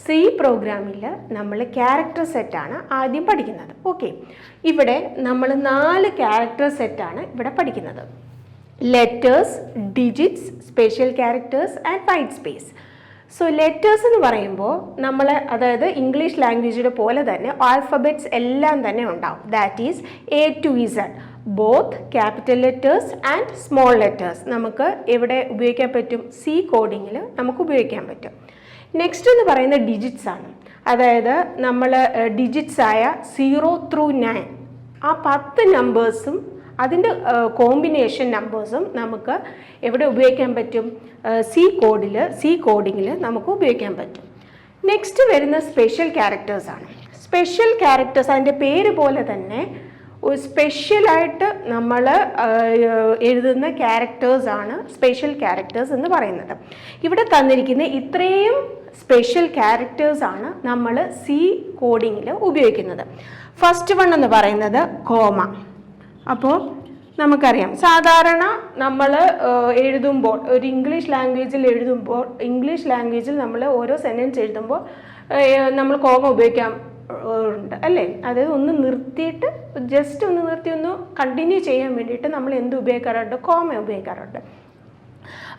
So ഈ പ്രോഗ്രാമിൽ നമ്മൾ ക്യാരക്ടർ സെറ്റാണ് ആദ്യം പഠിക്കുന്നത്. ഓക്കെ, ഇവിടെ നമ്മൾ 4 ക്യാരക്ടർ സെറ്റാണ് ഇവിടെ പഠിക്കുന്നത്. Letters, digits, special characters and white space. So letters എന്ന് പറയുമ്പോൾ നമ്മൾ, അതായത് ഇംഗ്ലീഷ് ലാംഗ്വേജിലെ പോലെ തന്നെ ആൽഫബറ്റ്സ് എല്ലാം തന്നെ ഉണ്ടാവും. That is A to Z, both capital letters and small letters നമുക്ക് എവിടെ ഉപയോഗിക്കാൻ പറ്റും? സി കോഡിങ്ങിൽ നമുക്ക് ഉപയോഗിക്കാൻ പറ്റും. നെക്സ്റ്റ് എന്ന് പറയുന്നത് ഡിജിറ്റ്സ് ആണ്. അതായത് നമ്മൾ ഡിജിറ്റ്സ് ആയ 0 through 9 ആ 10 നമ്പേഴ്സും അതിൻ്റെ കോമ്പിനേഷൻ നമ്പേഴ്സും നമുക്ക് എവിടെ ഉപയോഗിക്കാൻ പറ്റും? സി കോഡിങ്ങിൽ നമുക്ക് ഉപയോഗിക്കാൻ പറ്റും. നെക്സ്റ്റ് വരുന്ന സ്പെഷ്യൽ ക്യാരക്ടേഴ്സാണ്. സ്പെഷ്യൽ ക്യാരക്ടേഴ്സ് അതിൻ്റെ പേര് പോലെ തന്നെ ഒരു സ്പെഷ്യലായിട്ട് നമ്മൾ എഴുതുന്ന ക്യാരക്ടേഴ്സാണ് സ്പെഷ്യൽ ക്യാരക്ടേഴ്സ് എന്ന് പറയുന്നത്. ഇവിടെ തന്നിരിക്കുന്ന ഇത്രയും സ്പെഷ്യൽ ക്യാരക്ടേഴ്സാണ് നമ്മൾ സി കോഡിങ്ങിൽ ഉപയോഗിക്കുന്നത്. ഫസ്റ്റ് വൺ എന്ന് പറയുന്നത് കോമ. അപ്പോൾ നമുക്കറിയാം, സാധാരണ നമ്മൾ എഴുതുമ്പോൾ ഒരു ഇംഗ്ലീഷ് ലാംഗ്വേജിൽ നമ്മൾ ഓരോ സെൻറ്റൻസ് എഴുതുമ്പോൾ നമ്മൾ കോമ ഉപയോഗിക്കാം ഉണ്ട് അല്ലേ? അതായത് ഒന്ന് നിർത്തിയിട്ട് ജസ്റ്റ് ഒന്ന് നിർത്തി ഒന്ന് കണ്ടിന്യൂ ചെയ്യാൻ വേണ്ടിയിട്ട് നമ്മൾ എന്ത് ഉപയോഗിക്കാറുണ്ട്? കോമ ഉപയോഗിക്കാറുണ്ട്.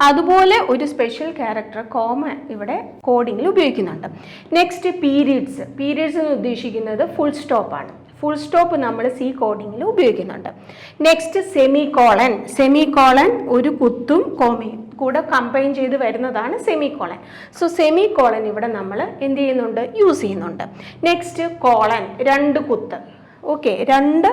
അതുപോലെ ഒരു സ്പെഷ്യൽ ക്യാരക്ടർ കോമ ഇവിടെ കോഡിങ്ങിൽ ഉപയോഗിക്കുന്നുണ്ട്. Next periods. പീരീഡ്സ് എന്ന് ഉദ്ദേശിക്കുന്നത് ഫുൾ സ്റ്റോപ്പാണ്. ഫുൾ സ്റ്റോപ്പ് നമ്മൾ സി കോഡിങ്ങിൽ ഉപയോഗിക്കുന്നുണ്ട്. Next semicolon. സെമികോളൻ ഒരു കുത്തും കോമയും കൂടെ കമ്പൈൻ ചെയ്ത് വരുന്നതാണ് സെമികോളൻ. സോ സെമികോളൻ ഇവിടെ നമ്മൾ എന്ത് ചെയ്യുന്നുണ്ട്? യൂസ് ചെയ്യുന്നുണ്ട്. നെക്സ്റ്റ് കോളൻ, 2 കുത്ത്. ഓക്കെ, 2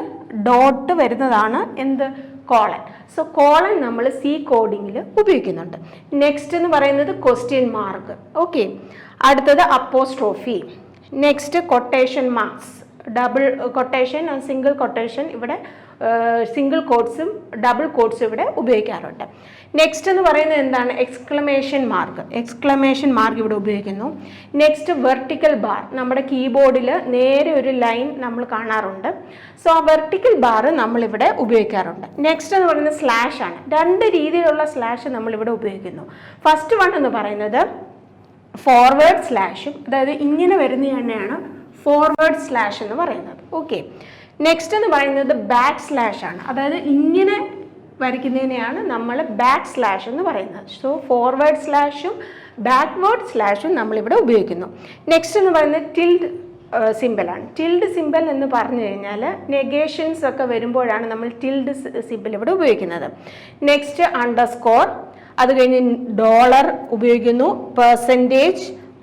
ഡോട്ട് വരുന്നതാണ് എന്ത്? കോളൻ. സോ കോളൻ നമ്മൾ സി കോഡിങ്ങിൽ ഉപയോഗിക്കുന്നുണ്ട്. നെക്സ്റ്റ് എന്ന് പറയുന്നത് ക്വസ്റ്റ്യൻ മാർക്ക്. ഓക്കെ, അടുത്തത് apostrophe. Next quotation marks, double quotation, single quotation. ഇവിടെ സിംഗിൾ കോട്ട്സും ഡബിൾ കോട്ട്സും ഇവിടെ ഉപയോഗിക്കാറുണ്ട്. നെക്സ്റ്റ് എന്ന് പറയുന്നത് എന്താണ്? Exclamation mark. എക്സ്ക്ലമേഷൻ മാർക്ക് ഇവിടെ ഉപയോഗിക്കുന്നു. Next vertical bar. നമ്മുടെ കീബോർഡിൽ നേരെ ഒരു ലൈൻ നമ്മൾ കാണാറുണ്ട്. സോ ആ വെർട്ടിക്കൽ ബാർ നമ്മളിവിടെ ഉപയോഗിക്കാറുണ്ട്. നെക്സ്റ്റ് എന്ന് പറയുന്നത് സ്ലാഷ് ആണ്. 2 രീതിയിലുള്ള സ്ലാഷ് നമ്മളിവിടെ ഉപയോഗിക്കുന്നു. ഫസ്റ്റ് വൺ എന്ന് പറയുന്നത് ഫോർവേഡ് സ്ലാഷും, അതായത് ഇങ്ങനെ വരുന്ന തന്നെയാണ് ഫോർവേഡ് സ്ലാഷ് എന്ന് പറയുന്നത്. ഓക്കെ, നെക്സ്റ്റ് എന്ന് പറയുന്നത് ബാക്ക് സ്ലാഷ് ആണ്. അതായത് ഇങ്ങനെ വരയ്ക്കുന്നതിനെയാണ് നമ്മൾ ബാക്ക് സ്ലാഷ് എന്ന് പറയുന്നത്. സോ ഫോർവേഡ് സ്ലാഷും ബാക്ക്വേർഡ് സ്ലാഷും നമ്മളിവിടെ ഉപയോഗിക്കുന്നു. നെക്സ്റ്റ് എന്ന് പറയുന്നത് ടിൽഡ് സിമ്പിളാണ്. ടിൽഡ് സിമ്പിൾ എന്ന് പറഞ്ഞു കഴിഞ്ഞാൽ നെഗേഷൻസ് ഒക്കെ വരുമ്പോഴാണ് നമ്മൾ ടിൽഡ് സിമ്പിൾ ഇവിടെ ഉപയോഗിക്കുന്നത്. നെക്സ്റ്റ് അണ്ടർസ്കോർ, അത് കഴിഞ്ഞ് ഡോളർ ഉപയോഗിക്കുന്നു, പെർസെൻറ്റേജ്,